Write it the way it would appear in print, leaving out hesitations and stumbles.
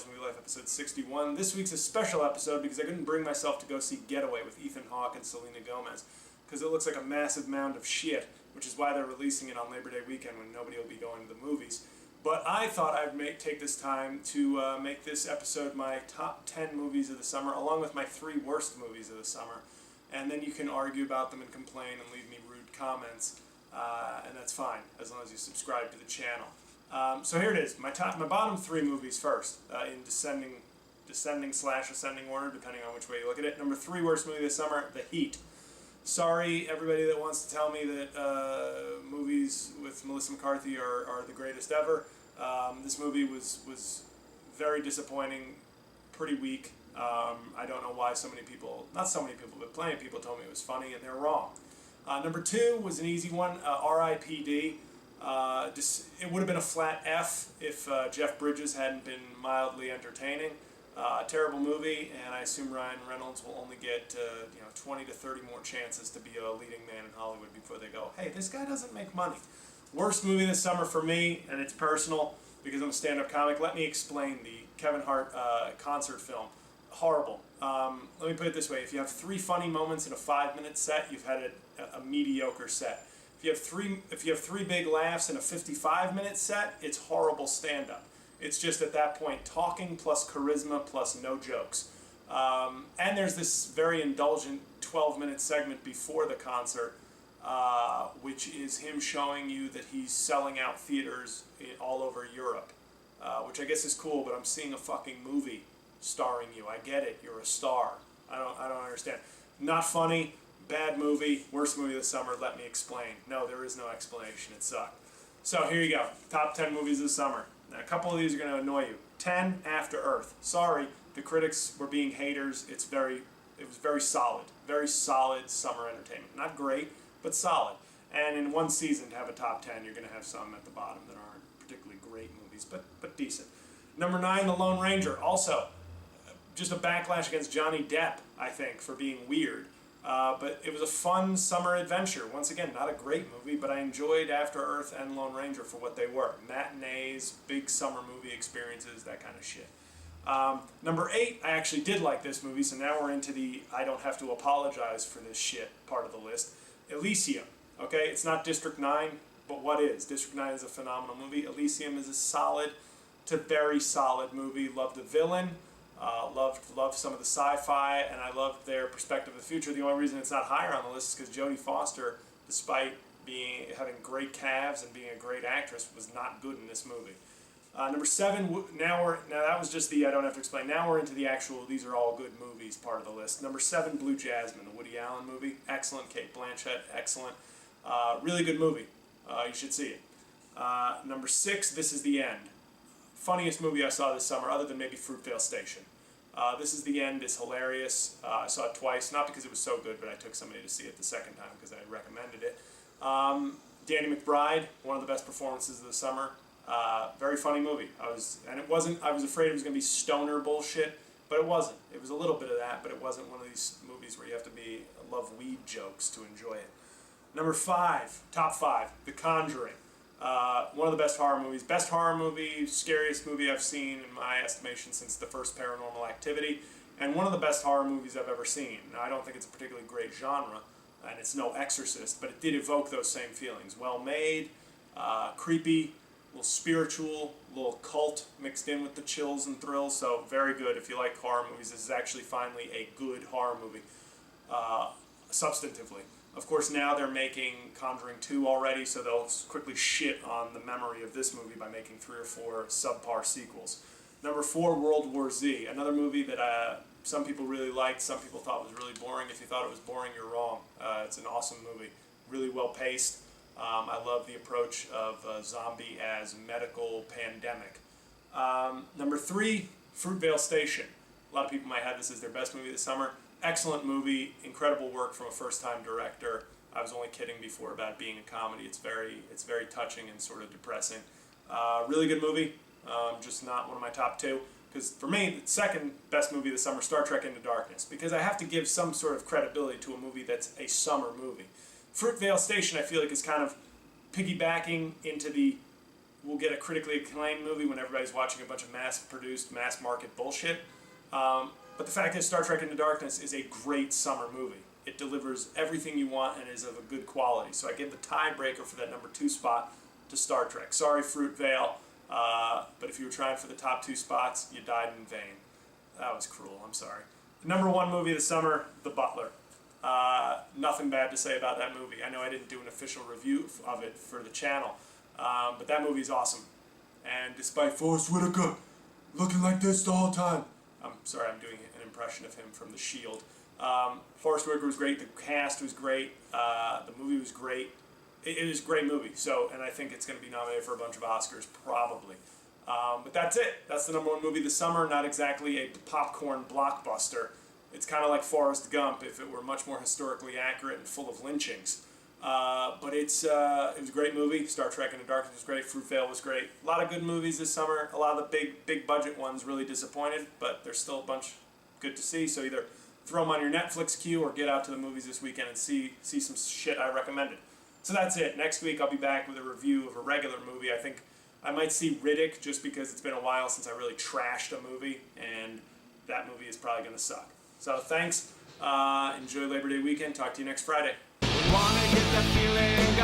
Dale's Movie Life, episode 61. This week's a special episode because I couldn't bring myself to go see Getaway with Ethan Hawke and Selena Gomez because it looks like a massive mound of shit, which is why they're releasing it on Labor Day weekend when nobody will be going to the movies. But I thought I'd take this time to make this episode my top 10 movies of the summer, along with my 3 worst movies of the summer. And then you can argue about them and complain and leave me rude comments, and that's fine, as long as you subscribe to the channel. So here it is, my bottom 3 movies first, in descending/ascending order, depending on which way you look at it. Number 3 worst movie this summer, The Heat. Sorry, everybody that wants to tell me that movies with Melissa McCarthy are the greatest ever. This movie was very disappointing, pretty weak. I don't know why so many people, not so many people, but plenty of people told me it was funny, and they're wrong. Number 2 was an easy one, R.I.P.D. It would have been a flat F if Jeff Bridges hadn't been mildly entertaining. Terrible movie, and I assume Ryan Reynolds will only get 20 to 30 more chances to be a leading man in Hollywood before they go, hey, this guy doesn't make money. Worst movie this summer for me, and it's personal because I'm a stand-up comic. Let me explain the Kevin Hart concert film. Horrible. Let me put it this way: if you have 3 funny moments in a 5-minute set, you've had a mediocre set. If you have 3 big laughs in a 55-minute set, it's horrible stand-up. It's just at that point talking plus charisma plus no jokes. And there's this very indulgent 12-minute segment before the concert, which is him showing you that he's selling out theaters all over Europe, which I guess is cool, but I'm seeing a fucking movie starring you. I get it, you're a star. I don't understand. Not funny, bad movie, worst movie of the summer, let me explain. No, there is no explanation, it sucked. So here you go, top 10 movies of the summer. Now, a couple of these are going to annoy you. 10, After Earth. Sorry, the critics were being haters. It was very solid summer entertainment. Not great, but solid. And in one season to have a top 10, you're going to have some at the bottom that aren't particularly great movies, but decent. Number 9, The Lone Ranger. Also, just a backlash against Johnny Depp, I think, for being weird. But it was a fun summer adventure. Once again, not a great movie, but I enjoyed After Earth and Lone Ranger for what they were. Matinees, big summer movie experiences, that kind of shit. Number 8, I actually did like this movie, so now we're into the I don't have to apologize for this shit part of the list. Elysium. Okay, it's not District 9, but what is? District 9 is a phenomenal movie. Elysium is a solid to very solid movie. Loved the villain. Loved some of the sci-fi, and I loved their perspective of the future. The only reason it's not higher on the list is because Jodie Foster, despite having great calves and being a great actress, was not good in this movie. Number 7, now that was just the I don't have to explain. Now we're into the actual these are all good movies part of the list. Number 7, Blue Jasmine, the Woody Allen movie. Excellent. Cate Blanchett, excellent. Really good movie. You should see it. Number 6, This Is the End. Funniest movie I saw this summer, other than maybe Fruitvale Station. This Is the End is hilarious. I saw it twice, not because it was so good, but I took somebody to see it the second time because I recommended it. Danny McBride, one of the best performances of the summer. Very funny movie. I was afraid it was going to be stoner bullshit, but it wasn't. It was a little bit of that, but it wasn't one of these movies where you have to love weed jokes to enjoy it. Number 5, top 5, The Conjuring. One of the best horror movies. Best horror movie, scariest movie I've seen in my estimation since the first Paranormal Activity, and one of the best horror movies I've ever seen. Now, I don't think it's a particularly great genre, and it's no Exorcist, but it did evoke those same feelings. Well made, creepy, a little spiritual, a little cult mixed in with the chills and thrills, so very good if you like horror movies. This is actually finally a good horror movie, substantively. Of course, now they're making Conjuring 2 already, so they'll quickly shit on the memory of this movie by making 3 or 4 subpar sequels. Number 4, World War Z, another movie that some people really liked, some people thought was really boring. If you thought it was boring, you're wrong. It's an awesome movie, really well paced. I love the approach of zombie as medical pandemic. Number 3, Fruitvale Station. A lot of people might have this as their best movie this summer. Excellent movie, incredible work from a first-time director. I was only kidding before about it being a comedy. It's very touching and sort of depressing. Really good movie, just not one of my top 2. Because for me, the second best movie of the summer, Star Trek Into Darkness. Because I have to give some sort of credibility to a movie that's a summer movie. Fruitvale Station, I feel like, is kind of piggybacking into the we'll get a critically acclaimed movie when everybody's watching a bunch of mass-produced, mass-market bullshit. But the fact is, Star Trek Into Darkness is a great summer movie. It delivers everything you want and is of a good quality. So I give the tiebreaker for that number 2 spot to Star Trek. Sorry, Fruitvale, but if you were trying for the top 2 spots, you died in vain. That was cruel, I'm sorry. The number 1 movie of the summer, The Butler. Nothing bad to say about that movie. I know I didn't do an official review of it for the channel, but that movie's awesome. And despite Forrest Whitaker looking like this the whole time, I'm sorry, I'm doing an impression of him from The Shield. Forrest Whitaker was great. The cast was great. The movie was great. It was a great movie. So, and I think it's going to be nominated for a bunch of Oscars, probably. But that's it. That's the number 1 movie this summer. Not exactly a popcorn blockbuster. It's kind of like Forrest Gump if it were much more historically accurate and full of lynchings. But it was a great movie. Star Trek Into Darkness was great. Fruitvale was great. A lot of good movies this summer. A lot of the big budget ones really disappointed, but there's still a bunch good to see. So either throw them on your Netflix queue or get out to the movies this weekend and see some shit I recommended. So that's it. Next week I'll be back with a review of a regular movie. I think I might see Riddick just because it's been a while since I really trashed a movie, and that movie is probably going to suck. So thanks. Enjoy Labor Day weekend. Talk to you next Friday. Wanna get that feeling